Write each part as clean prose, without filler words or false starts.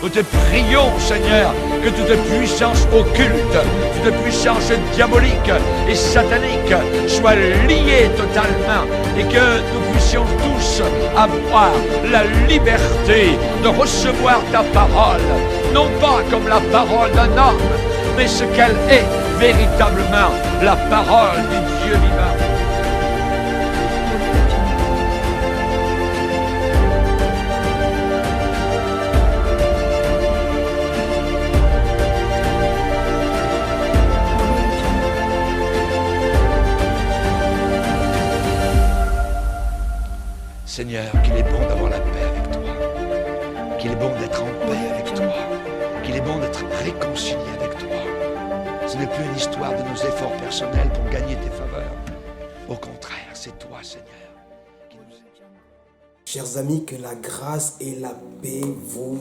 Nous te prions, Seigneur, que toute puissance occulte, toute puissance diabolique et satanique soit liée totalement et que nous puissions tous avoir la liberté de recevoir ta parole, non pas comme la parole d'un homme, mais ce qu'elle est véritablement, la parole du Dieu vivant. Seigneur, qu'il est bon d'avoir la paix avec toi, qu'il est bon d'être en paix avec toi, qu'il est bon d'être réconcilié avec toi. Ce n'est plus une histoire de nos efforts personnels pour gagner tes faveurs. Au contraire, c'est toi, Seigneur, qui nous aide. Chers amis, que la grâce et la paix vous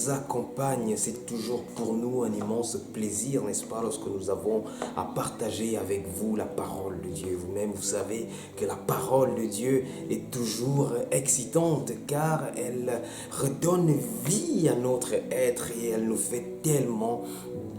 accompagnent. C'est toujours pour nous un immense plaisir, n'est-ce pas, lorsque nous avons à partager avec vous la parole de Dieu. Vous-même, vous savez que la parole de Dieu est toujours excitante car elle redonne vie à notre être et elle nous fait tellement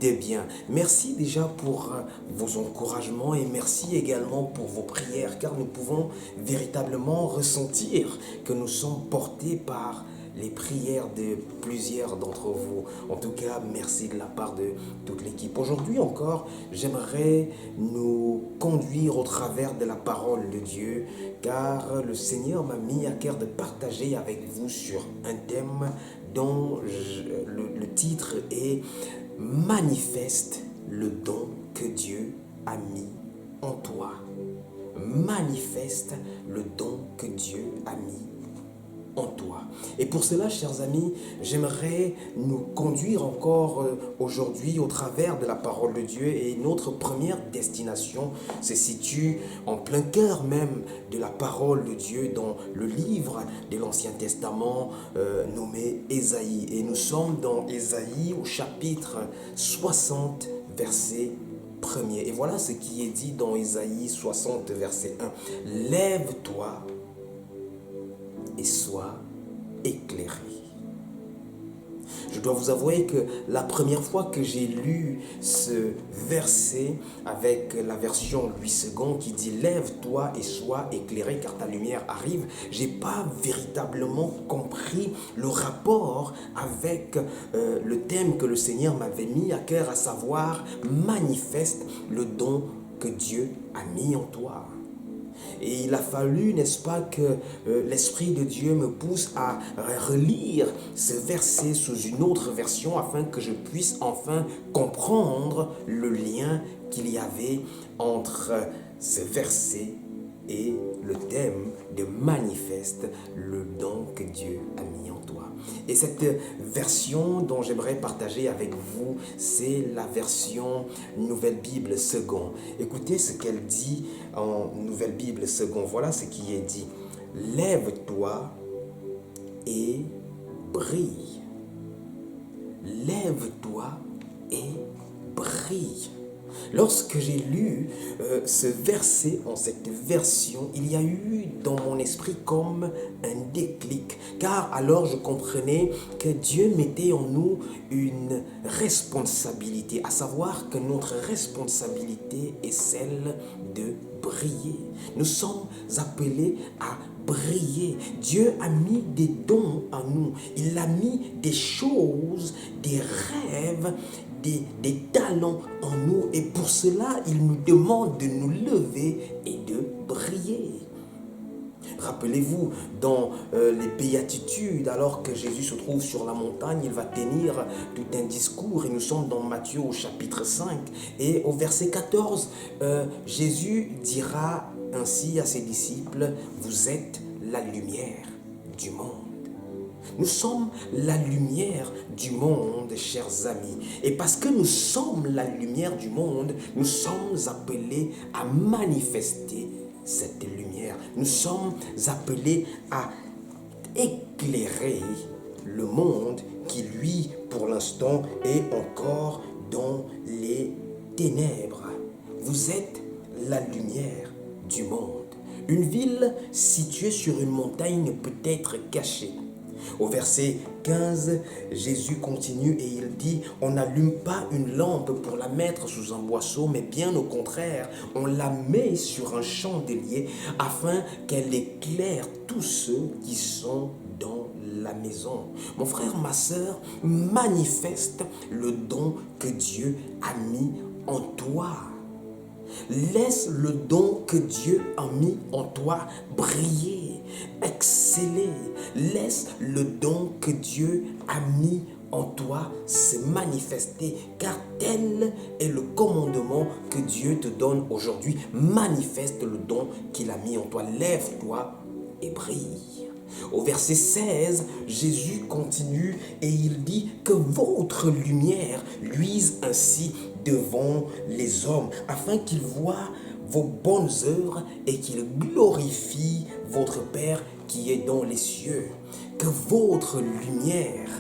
de bien. Merci déjà pour vos encouragements et merci également pour vos prières car nous pouvons véritablement ressentir que nous sommes portés par les prières de plusieurs d'entre vous. En tout cas, merci de la part de toute l'équipe. Aujourd'hui encore, j'aimerais nous conduire au travers de la parole de Dieu, car le Seigneur m'a mis à cœur de partager avec vous sur un thème dont le titre est « Manifeste le don que Dieu a mis en toi ». Manifeste le don que Dieu a mis en toi. Et pour cela, chers amis, j'aimerais nous conduire encore aujourd'hui au travers de la parole de Dieu et notre première destination se situe en plein cœur même de la parole de Dieu dans le livre de l'Ancien Testament nommé Ésaïe. Et nous sommes dans Ésaïe au chapitre 60, verset 1er. Et voilà ce qui est dit dans Ésaïe 60, verset 1. Lève-toi et sois éclairé. Je dois vous avouer que la première fois que j'ai lu ce verset avec la version Louis II qui dit « Lève-toi et sois éclairé car ta lumière arrive », je n'ai pas véritablement compris le rapport avec le thème que le Seigneur m'avait mis à cœur, à savoir « Manifeste le don que Dieu a mis en toi ». Et il a fallu, n'est-ce pas, que l'Esprit de Dieu me pousse à relire ce verset sous une autre version afin que je puisse enfin comprendre le lien qu'il y avait entre ce verset et le thème de manifeste le don que Dieu a mis en toi. Et cette version dont j'aimerais partager avec vous, c'est la version Nouvelle Bible Second. Écoutez ce qu'elle dit en Nouvelle Bible Second. Voilà ce qui est dit. Lève-toi et brille. Lève-toi et brille. Lorsque j'ai lu ce verset en cette version, il y a eu dans mon esprit comme un déclic. Car alors je comprenais que Dieu mettait en nous une responsabilité, à savoir que notre responsabilité est celle de briller. Nous sommes appelés à briller. Dieu a mis des dons en nous. Il a mis des choses, des rêves, des talents en nous. Et pour cela, il nous demande de nous lever et de briller. Rappelez-vous, dans les béatitudes, alors que Jésus se trouve sur la montagne, il va tenir tout un discours et nous sommes dans Matthieu au chapitre 5 et au verset 14, Jésus dira ainsi à ses disciples, « Vous êtes la lumière du monde ». Nous sommes la lumière du monde, chers amis. Et parce que nous sommes la lumière du monde, nous sommes appelés à manifester cette lumière. Nous sommes appelés à éclairer le monde qui, lui, pour l'instant, est encore dans les ténèbres. Vous êtes la lumière du monde. Une ville située sur une montagne peut être cachée. Au verset 15, Jésus continue et il dit, on n'allume pas une lampe pour la mettre sous un boisseau, mais bien au contraire, on la met sur un chandelier afin qu'elle éclaire tous ceux qui sont dans la maison. Mon frère, ma sœur, manifeste le don que Dieu a mis en toi. Laisse le don que Dieu a mis en toi briller, exceller. Laisse le don que Dieu a mis en toi se manifester, car tel est le commandement que Dieu te donne aujourd'hui. Manifeste le don qu'il a mis en toi. Lève-toi et brille. Au verset 16, Jésus continue et il dit que votre lumière luise ainsi devant les hommes, afin qu'ils voient vos bonnes œuvres et qu'ils glorifient votre Père qui est dans les cieux. Que votre lumière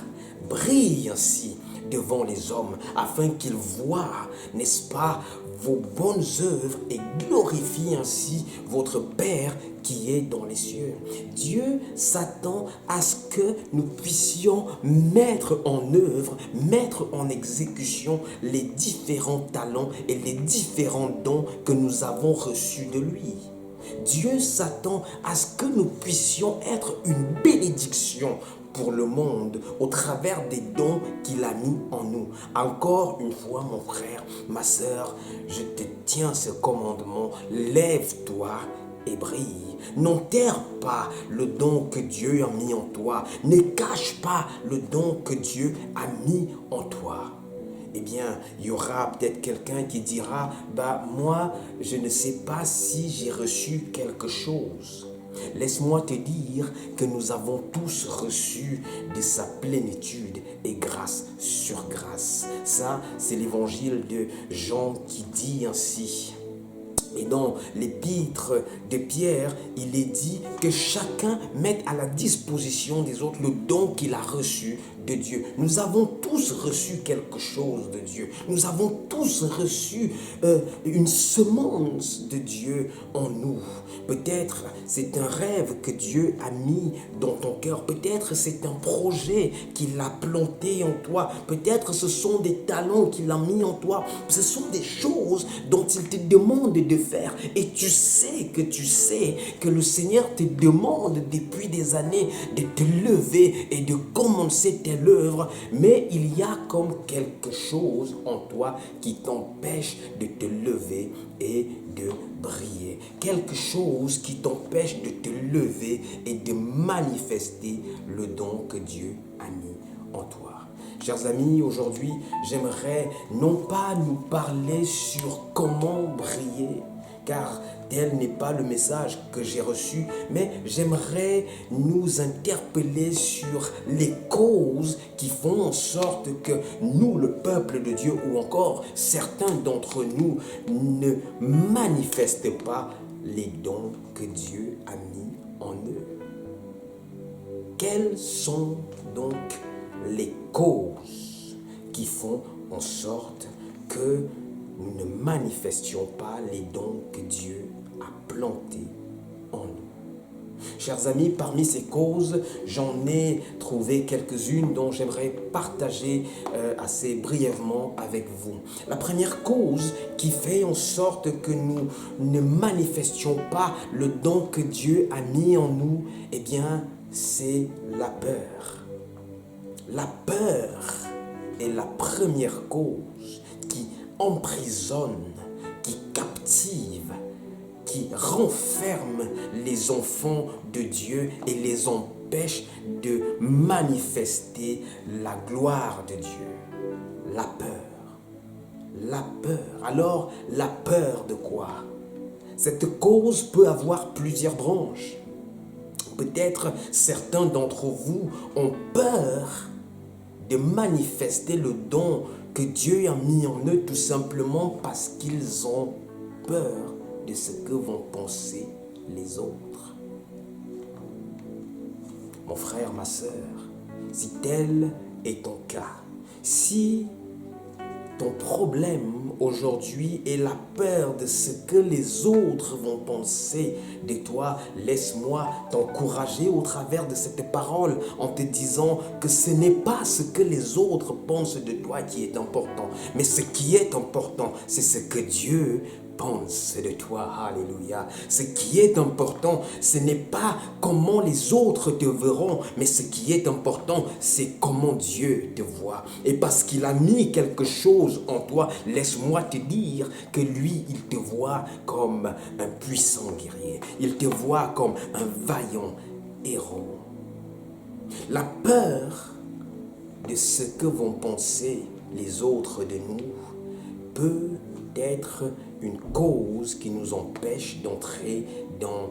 brille ainsi devant les hommes, afin qu'ils voient, n'est-ce pas, vos bonnes œuvres et glorifient ainsi votre Père qui est dans les cieux. Dieu s'attend à ce que nous puissions mettre en œuvre, mettre en exécution les différents talents et les différents dons que nous avons reçus de lui. Dieu s'attend à ce que nous puissions être une bénédiction pour le monde au travers des dons qu'il a mis en nous. Encore une fois, mon frère, ma sœur, je te tiens ce commandement. Lève-toi et brille. N'enterre pas le don que Dieu a mis en toi. Ne cache pas le don que Dieu a mis en toi. Eh bien, il y aura peut-être quelqu'un qui dira, moi, je ne sais pas si j'ai reçu quelque chose. Laisse-moi te dire que nous avons tous reçu de sa plénitude et grâce sur grâce. Ça, c'est l'évangile de Jean qui dit ainsi. Et dans l'épître de Pierre, il est dit que chacun mette à la disposition des autres le don qu'il a reçu de Dieu. Nous avons tous reçu quelque chose de Dieu. Nous avons tous reçu une semence de Dieu en nous. Peut-être c'est un rêve que Dieu a mis dans ton cœur. Peut-être c'est un projet qu'il a planté en toi. Peut-être ce sont des talents qu'il a mis en toi. Ce sont des choses dont il te demande de faire. Et tu sais que le Seigneur te demande depuis des années de te lever et de commencer tes œuvres. Mais il y a comme quelque chose en toi qui t'empêche de te lever et de briller. Quelque chose qui t'empêche de te lever et de manifester le don que Dieu a mis en toi. Chers amis, aujourd'hui, j'aimerais non pas nous parler sur comment briller, car tel n'est pas le message que j'ai reçu, mais j'aimerais nous interpeller sur les causes qui font en sorte que nous, le peuple de Dieu, ou encore certains d'entre nous, ne manifestent pas les dons que Dieu a mis en eux. Quelles sont donc les causes qui font en sorte que nous ne manifestions pas les dons que Dieu a plantés en nous? Chers amis, parmi ces causes, j'en ai trouvé quelques-unes dont j'aimerais partager assez brièvement avec vous. La première cause qui fait en sorte que nous ne manifestions pas le don que Dieu a mis en nous, eh bien, c'est la peur. La peur est la première cause qui emprisonne, qui captive, qui renferme les enfants de Dieu et les empêche de manifester la gloire de Dieu. La peur. La peur. Alors, la peur de quoi? Cette cause peut avoir plusieurs branches. Peut-être certains d'entre vous ont peur de manifester le don que Dieu a mis en eux tout simplement parce qu'ils ont peur de ce que vont penser les autres. Mon frère, ma sœur, si tel est ton cas, si ton problème aujourd'hui et la peur de ce que les autres vont penser de toi, laisse-moi t'encourager au travers de cette parole en te disant que ce n'est pas ce que les autres pensent de toi qui est important, mais ce qui est important, c'est ce que Dieu pense de toi. Alléluia. Ce qui est important, ce n'est pas comment les autres te verront, mais ce qui est important, c'est comment Dieu te voit. Et parce qu'il a mis quelque chose en toi, laisse-moi te dire que lui, il te voit comme un puissant guerrier. Il te voit comme un vaillant héros. La peur de ce que vont penser les autres de nous peut être une cause qui nous empêche d'entrer dans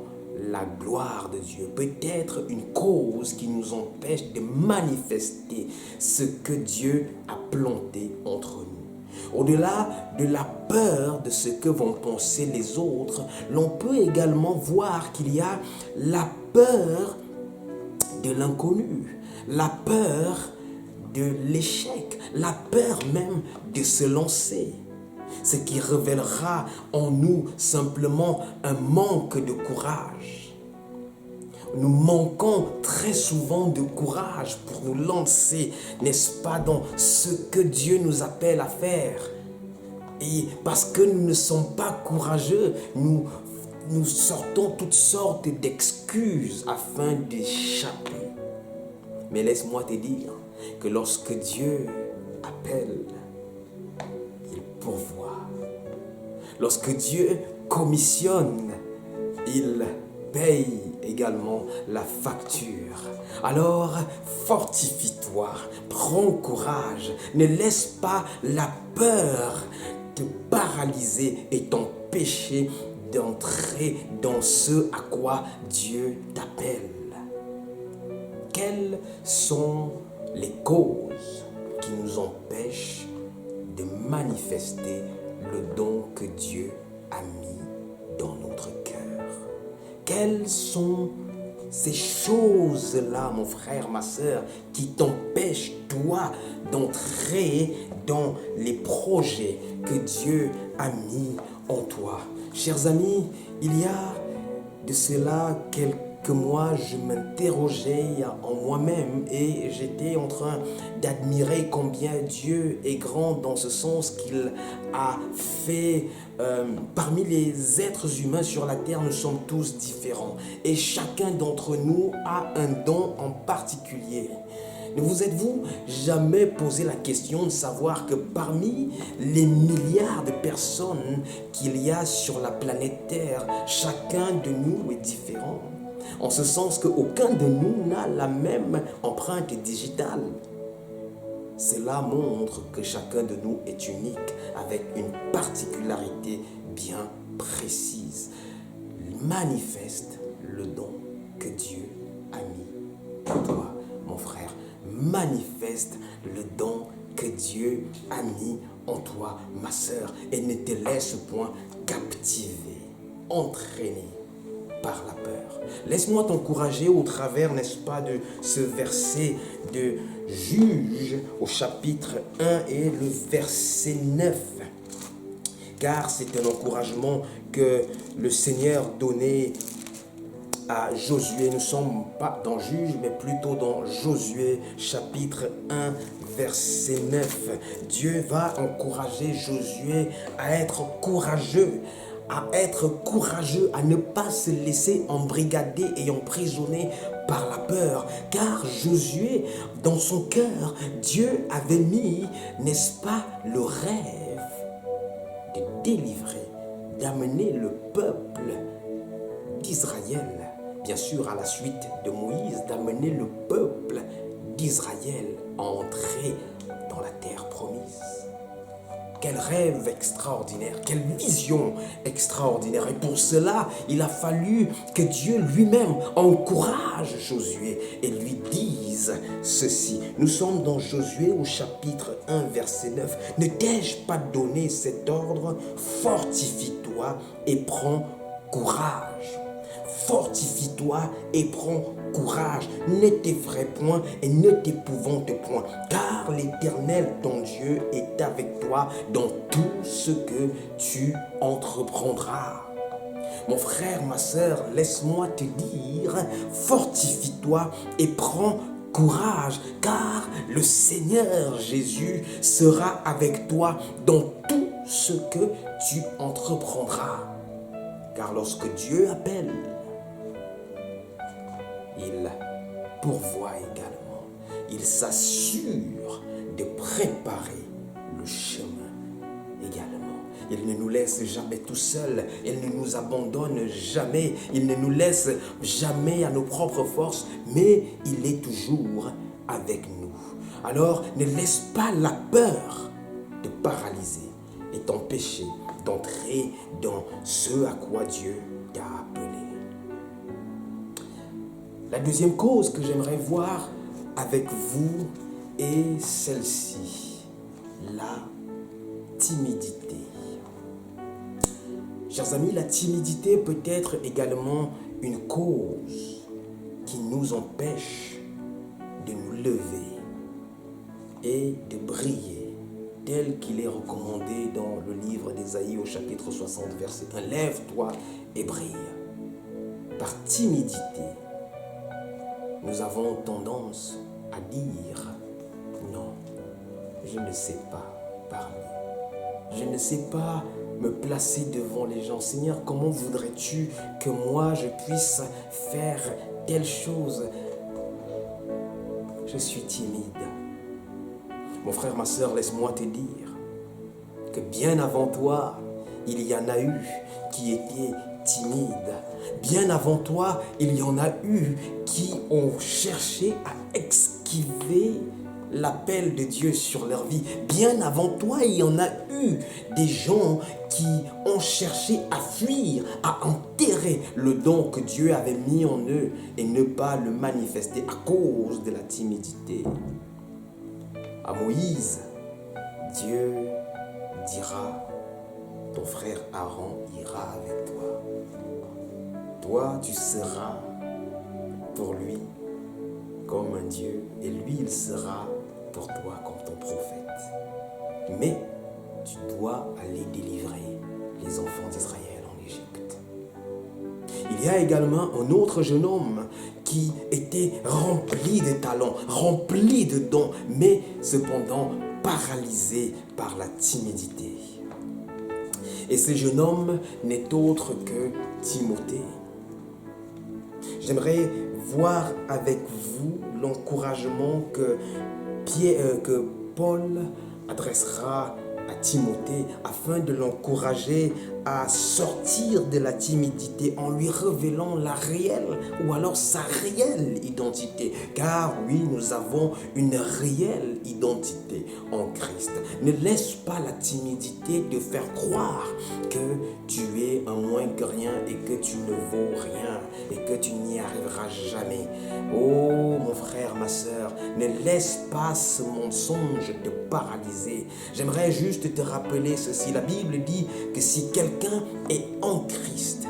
la gloire de Dieu. Peut-être une cause qui nous empêche de manifester ce que Dieu a planté entre nous. Au-delà de la peur de ce que vont penser les autres, l'on peut également voir qu'il y a la peur de l'inconnu, la peur de l'échec, la peur même de se lancer. Ce qui révélera en nous simplement un manque de courage. Nous manquons très souvent de courage pour nous lancer, n'est-ce pas, dans ce que Dieu nous appelle à faire. Et parce que nous ne sommes pas courageux, nous sortons toutes sortes d'excuses afin d'échapper. Mais laisse-moi te dire que lorsque Dieu appelle, il pourvoit. Lorsque Dieu commissionne, il paye également la facture. Alors, fortifie-toi, prends courage, ne laisse pas la peur te paralyser et t'empêcher d'entrer dans ce à quoi Dieu t'appelle. Quelles sont les causes qui nous empêchent de manifester le don que Dieu a mis dans notre cœur? Quelles sont ces choses-là, mon frère, ma soeur, qui t'empêchent, toi, d'entrer dans les projets que Dieu a mis en toi? Chers amis, il y a de cela quelques mois, je m'interrogeais en moi-même et j'étais en train d'admirer combien Dieu est grand dans ce sens qu'il a fait parmi les êtres humains sur la terre, nous sommes tous différents et chacun d'entre nous a un don en particulier. Ne vous êtes-vous jamais posé la question de savoir que parmi les milliards de personnes qu'il y a sur la planète Terre, chacun de nous est différent? En ce sens qu'aucun de nous n'a la même empreinte digitale. Cela montre que chacun de nous est unique, avec une particularité bien précise. Manifeste le don que Dieu a mis en toi, mon frère. Manifeste le don que Dieu a mis en toi, ma sœur, et ne te laisse point captiver, entraîner par la peur. Laisse-moi t'encourager au travers, n'est-ce pas, de ce verset de Juges au chapitre 1 et le verset 9. Car c'est un encouragement que le Seigneur donnait à Josué. Nous ne sommes pas dans Juges, mais plutôt dans Josué chapitre 1, verset 9. Dieu va encourager Josué à être courageux, à ne pas se laisser embrigader et emprisonner par la peur. Car Josué, dans son cœur, Dieu avait mis, n'est-ce pas, le rêve de délivrer, d'amener le peuple d'Israël, bien sûr à la suite de Moïse, d'amener le peuple d'Israël à entrer dans la terre promise. Quel rêve extraordinaire, quelle vision extraordinaire. Et pour cela, il a fallu que Dieu lui-même encourage Josué et lui dise ceci. Nous sommes dans Josué au chapitre 1, verset 9. Ne t'ai-je pas donné cet ordre? Fortifie-toi et prends courage. fortifie-toi et prends courage. Ne t'effraie point et ne t'épouvante point, car l'Éternel, ton Dieu, est avec toi dans tout ce que tu entreprendras. Mon frère, ma sœur, laisse-moi te dire, fortifie-toi et prends courage, car le Seigneur Jésus sera avec toi dans tout ce que tu entreprendras. Car lorsque Dieu appelle, il pourvoit également. Il s'assure de préparer le chemin également. Il ne nous laisse jamais tout seuls. Il ne nous abandonne jamais. Il ne nous laisse jamais à nos propres forces. Mais il est toujours avec nous. Alors ne laisse pas la peur te paralyser et t'empêcher d'entrer dans ce à quoi Dieu t'a appelé. La deuxième cause que j'aimerais voir avec vous est celle-ci, la timidité. Chers amis, la timidité peut être également une cause qui nous empêche de nous lever et de briller, tel qu'il est recommandé dans le livre d'Ésaïe au chapitre 60, verset 1. Lève-toi et brille. Par timidité, nous avons tendance à dire non, je ne sais pas parler. Je ne sais pas me placer devant les gens. Seigneur, comment voudrais-tu que moi je puisse faire telle chose? Je suis timide. Mon frère, ma sœur, laisse-moi te dire que bien avant toi, il y en a eu qui étaient timides. Bien avant toi, il y en a eu qui ont cherché à esquiver l'appel de Dieu sur leur vie. Bien avant toi, il y en a eu des gens qui ont cherché à fuir, à enterrer le don que Dieu avait mis en eux et ne pas le manifester à cause de la timidité. À Moïse, Dieu dira, ton frère Aaron ira avec toi. Toi, tu seras pour lui comme un Dieu, et lui, il sera pour toi comme ton prophète. Mais tu dois aller délivrer les enfants d'Israël en Égypte. Il y a également un autre jeune homme qui était rempli de talents, rempli de dons, mais cependant paralysé par la timidité. Et ce jeune homme n'est autre que Timothée. J'aimerais voir avec vous l'encouragement que Paul adressera à Timothée afin de l'encourager à sortir de la timidité en lui révélant la réelle ou alors sa réelle identité. Car oui, nous avons une réelle identité en Christ. Ne laisse pas la timidité te faire croire que tu es un moins que rien et que tu ne vaux rien et que tu n'y arriveras jamais. Oh mon frère, ma sœur, ne laisse pas ce mensonge te paralyser. J'aimerais juste te rappeler ceci. La Bible dit que si quelqu'un est en Christ,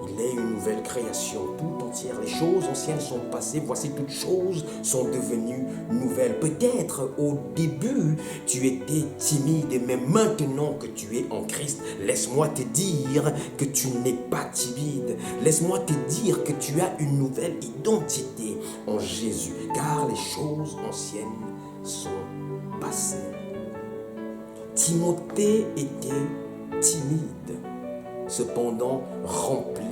il est une nouvelle création tout entière. Les choses anciennes sont passées, voici toutes choses sont devenues nouvelles. Peut-être au début tu étais timide, mais maintenant que tu es en Christ, laisse-moi te dire que tu n'es pas timide. Laisse-moi te dire que tu as une nouvelle identité en Jésus, car les choses anciennes sont passées. Timothée était timide, cependant rempli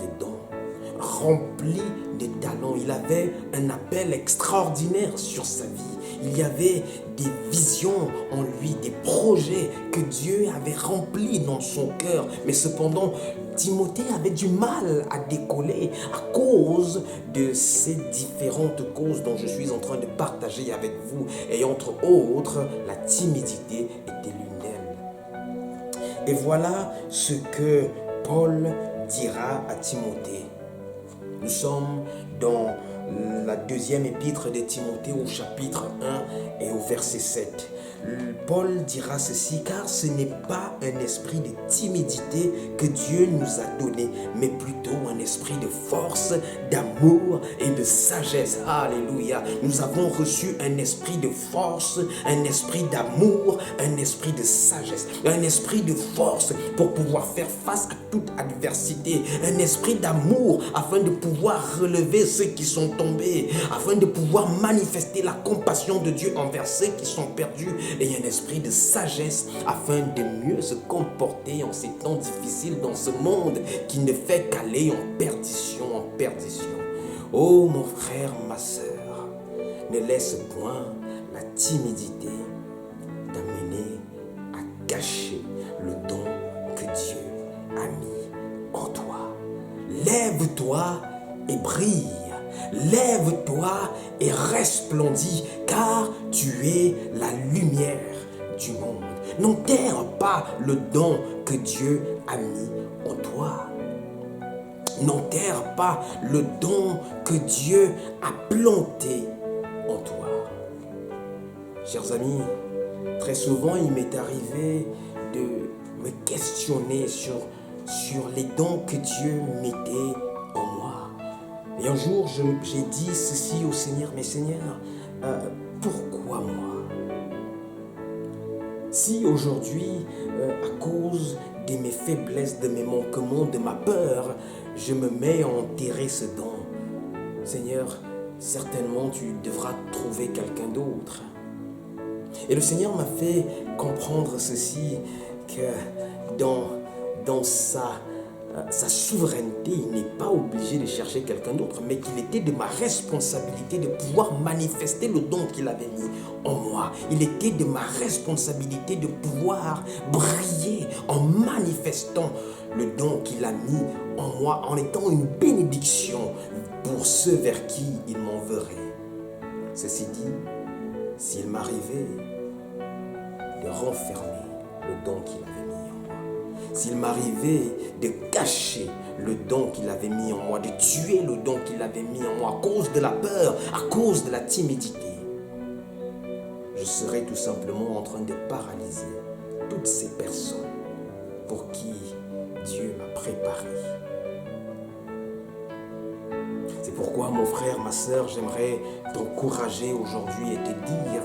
de dons, rempli de talents. Il avait un appel extraordinaire sur sa vie. Il y avait des visions en lui, des projets que Dieu avait remplis dans son cœur. Mais cependant, Timothée avait du mal à décoller à cause de ces différentes causes dont je suis en train de partager avec vous. Et entre autres, la timidité était l'une d'elles. Et voilà ce que Paul dira à Timothée. Nous sommes dans la deuxième épître de Timothée au chapitre 1 et au verset 7. Paul dira ceci, car ce n'est pas un esprit de timidité que Dieu nous a donné, mais plutôt un esprit de force, d'amour et de sagesse. Alléluia. Nous avons reçu un esprit de force, un esprit d'amour, un esprit de sagesse, un esprit de force pour pouvoir faire face à toute adversité, un esprit d'amour afin de pouvoir relever ceux qui sont tombés, afin de pouvoir manifester la compassion de Dieu envers ceux qui sont perdus, et un esprit de sagesse afin de mieux se comporter en ces temps difficiles dans ce monde qui ne fait qu'aller en perdition, en perdition. Oh mon frère, ma sœur, ne laisse point la timidité t'amener à cacher le don que Dieu a mis en toi. Lève-toi et brille. Lève-toi et resplendis, car tu es la lumière du monde. N'enterre pas le don que Dieu a mis en toi. N'enterre pas le don que Dieu a planté en toi. Chers amis, très souvent il m'est arrivé de me questionner sur les dons que Dieu mettait en moi. Et un jour, j'ai dit ceci au Seigneur, mais Seigneur, pourquoi moi? Si aujourd'hui, à cause de mes faiblesses, de mes manquements, de ma peur, je me mets à enterrer ce don, Seigneur, certainement tu devras trouver quelqu'un d'autre. Et le Seigneur m'a fait comprendre ceci, que dans sa souveraineté, il n'est pas obligé de chercher quelqu'un d'autre, mais qu'il était de ma responsabilité de pouvoir manifester le don qu'il avait mis en moi. Il était de ma responsabilité de pouvoir briller en manifestant le don qu'il a mis en moi, en étant une bénédiction pour ceux vers qui il m'enverrait. Ceci dit, s'il m'arrivait de renfermer le don qu'il avait mis en moi, s'il m'arrivait de cacher le don qu'il avait mis en moi, de tuer le don qu'il avait mis en moi à cause de la peur, à cause de la timidité, je serais tout simplement en train de paralyser toutes ces personnes pour qui Dieu m'a préparé. C'est pourquoi, mon frère, ma sœur, j'aimerais t'encourager aujourd'hui et te dire,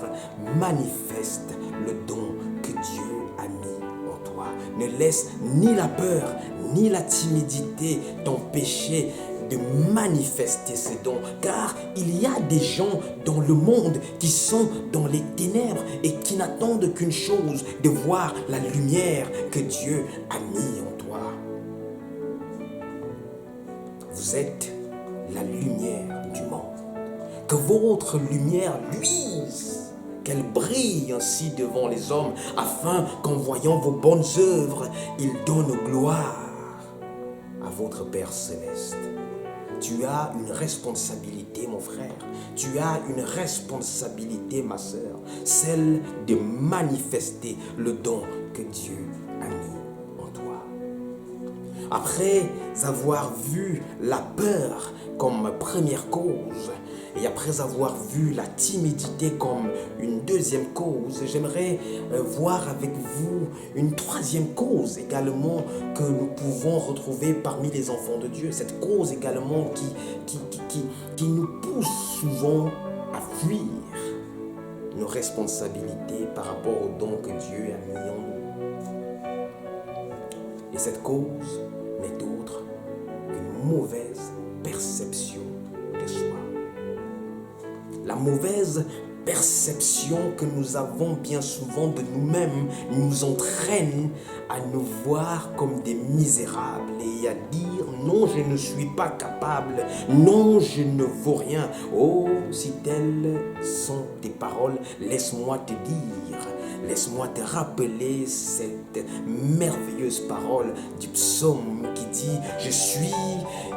manifeste le don que Dieu a mis en toi. Ne laisse ni la peur, ni la timidité t'empêcher de manifester ces dons, car il y a des gens dans le monde qui sont dans les ténèbres et qui n'attendent qu'une chose, de voir la lumière que Dieu a mis en toi. Vous êtes la lumière du monde. Que votre lumière luise, qu'elle brille ainsi devant les hommes, afin qu'en voyant vos bonnes œuvres, ils donnent gloire à votre Père céleste. Tu as une responsabilité, mon frère. Tu as une responsabilité, ma sœur, celle de manifester le don que Dieu a mis en toi. Après avoir vu la peur comme première cause, et après avoir vu la timidité comme une deuxième cause, j'aimerais voir avec vous une troisième cause également que nous pouvons retrouver parmi les enfants de Dieu. Cette cause également qui nous pousse souvent à fuir nos responsabilités par rapport au don que Dieu a mis en nous. Et cette cause n'est autre qu'une mauvaise perception de soi. La mauvaise perception que nous avons bien souvent de nous-mêmes nous entraîne à nous voir comme des misérables et à dire non, je ne suis pas capable, non, je ne vaux rien. Oh, si telles sont tes paroles, laisse-moi te dire, laisse-moi te rappeler cette merveilleuse parole du psaume qui dit « Je suis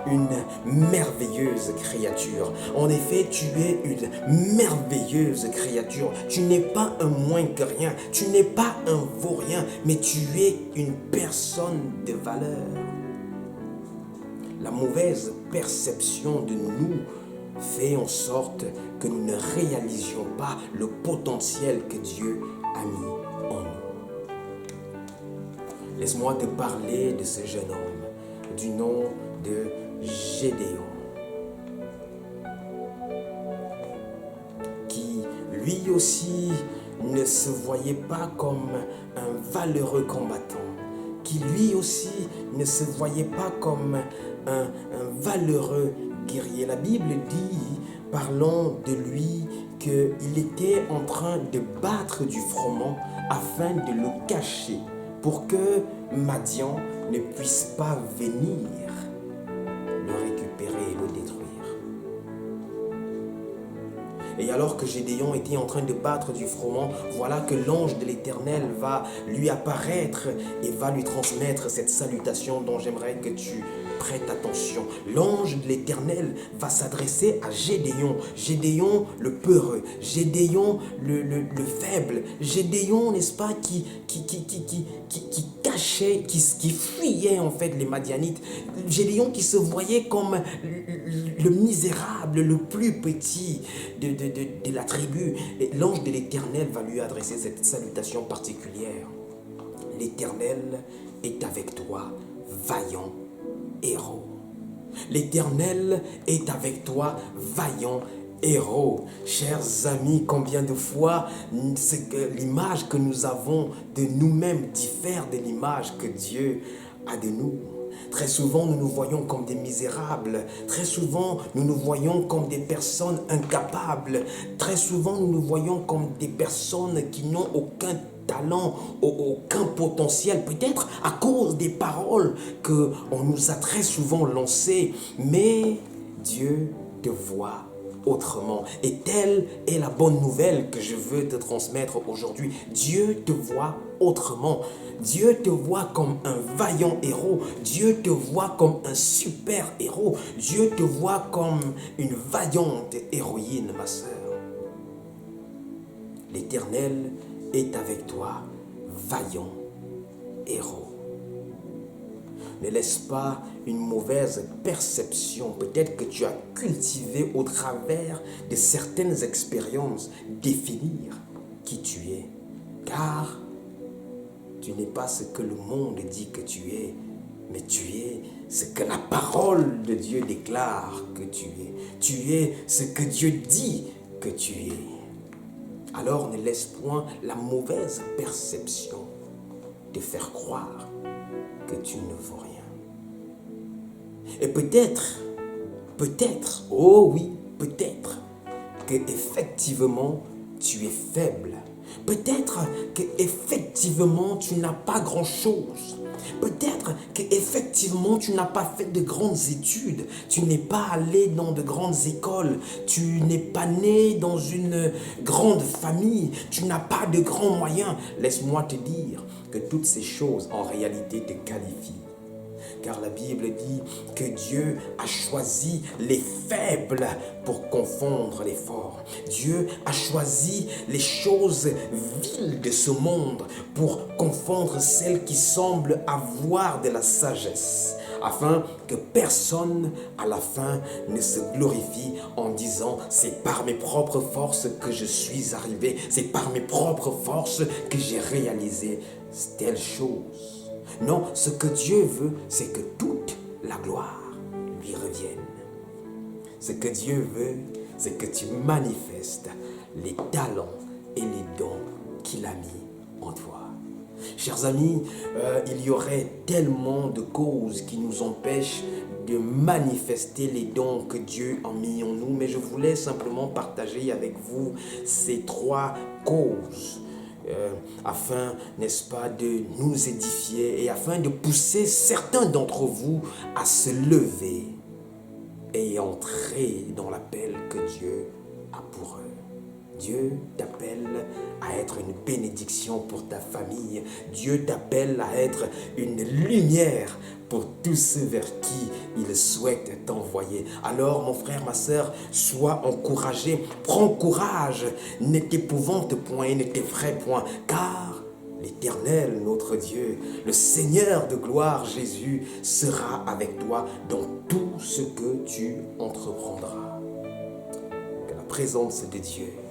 une merveilleuse créature ». En effet, tu es une merveilleuse créature. Tu n'es pas un moins que rien, tu n'es pas un vaurien, mais tu es une personne de valeur. La mauvaise perception de nous fait en sorte que nous ne réalisions pas le potentiel que Dieu a mis en nous. Laisse-moi te parler de ce jeune homme du nom de Gédéon, qui lui aussi ne se voyait pas comme un valeureux combattant, qui lui aussi ne se voyait pas comme un valeureux guerrier. La Bible dit, parlant de lui, qu'il était en train de battre du froment afin de le cacher pour que Madian ne puisse pas venir le récupérer et le détruire. Et alors que Gédéon était en train de battre du froment, voilà que l'ange de l'Éternel va lui apparaître et va lui transmettre cette salutation dont j'aimerais que tu prêtes attention. L'ange de l'Éternel va s'adresser à Gédéon. Gédéon le peureux, Gédéon le faible, Gédéon, n'est-ce pas, qui cachait, qui fuyait en fait les Madianites. Gédéon qui se voyait comme le misérable, le plus petit de la tribu. Et l'ange de l'Éternel va lui adresser cette salutation particulière. L'Éternel est avec toi, vaillant héros. L'Éternel est avec toi, vaillant héros. Chers amis, combien de fois l'image que nous avons de nous-mêmes diffère de l'image que Dieu a de nous. Très souvent, nous nous voyons comme des misérables. Très souvent, nous nous voyons comme des personnes incapables. Très souvent, nous nous voyons comme des personnes qui n'ont aucun talent, aucun potentiel, peut-être à cause des paroles qu'on nous a très souvent lancées. Mais Dieu te voit autrement. Et telle est la bonne nouvelle que je veux te transmettre aujourd'hui. Dieu te voit autrement. Dieu te voit comme un vaillant héros. Dieu te voit comme un super héros. Dieu te voit comme une vaillante héroïne, ma sœur. L'Éternel est avec toi, vaillant héros. Ne laisse pas une mauvaise perception, peut-être que tu as cultivé au travers de certaines expériences, définir qui tu es. Car tu n'es pas ce que le monde dit que tu es, mais tu es ce que la parole de Dieu déclare que tu es. Tu es ce que Dieu dit que tu es. Alors ne laisse point la mauvaise perception te faire croire que tu ne vaux rien. Et peut-être, oh oui, peut-être que effectivement tu es faible. Peut-être que effectivement tu n'as pas grand-chose. Peut-être que effectivement tu n'as pas fait de grandes études. Tu n'es pas allé dans de grandes écoles. Tu n'es pas né dans une grande famille. Tu n'as pas de grands moyens. Laisse-moi te dire que toutes ces choses en réalité te qualifient. Car la Bible dit que Dieu a choisi les faibles pour confondre les forts. Dieu a choisi les choses viles de ce monde pour confondre celles qui semblent avoir de la sagesse, afin que personne à la fin ne se glorifie en disant « c'est par mes propres forces que je suis arrivé, c'est par mes propres forces que j'ai réalisé telle chose ». Non, ce que Dieu veut, c'est que toute la gloire lui revienne. Ce que Dieu veut, c'est que tu manifestes les talents et les dons qu'il a mis en toi. Chers amis, il y aurait tellement de causes qui nous empêchent de manifester les dons que Dieu a mis en nous, mais je voulais simplement partager avec vous ces 3 causes. Afin, n'est-ce pas, de nous édifier et afin de pousser certains d'entre vous à se lever et entrer dans l'appel que Dieu a pour eux. Dieu t'appelle à être une bénédiction pour ta famille. Dieu t'appelle à être une lumière pour tous ceux vers qui il souhaite t'envoyer. Alors, mon frère, ma sœur, sois encouragé. Prends courage. Ne t'épouvante point et ne t'effraie point. Car l'Éternel, notre Dieu, le Seigneur de gloire, Jésus, sera avec toi dans tout ce que tu entreprendras. présence de Dieu.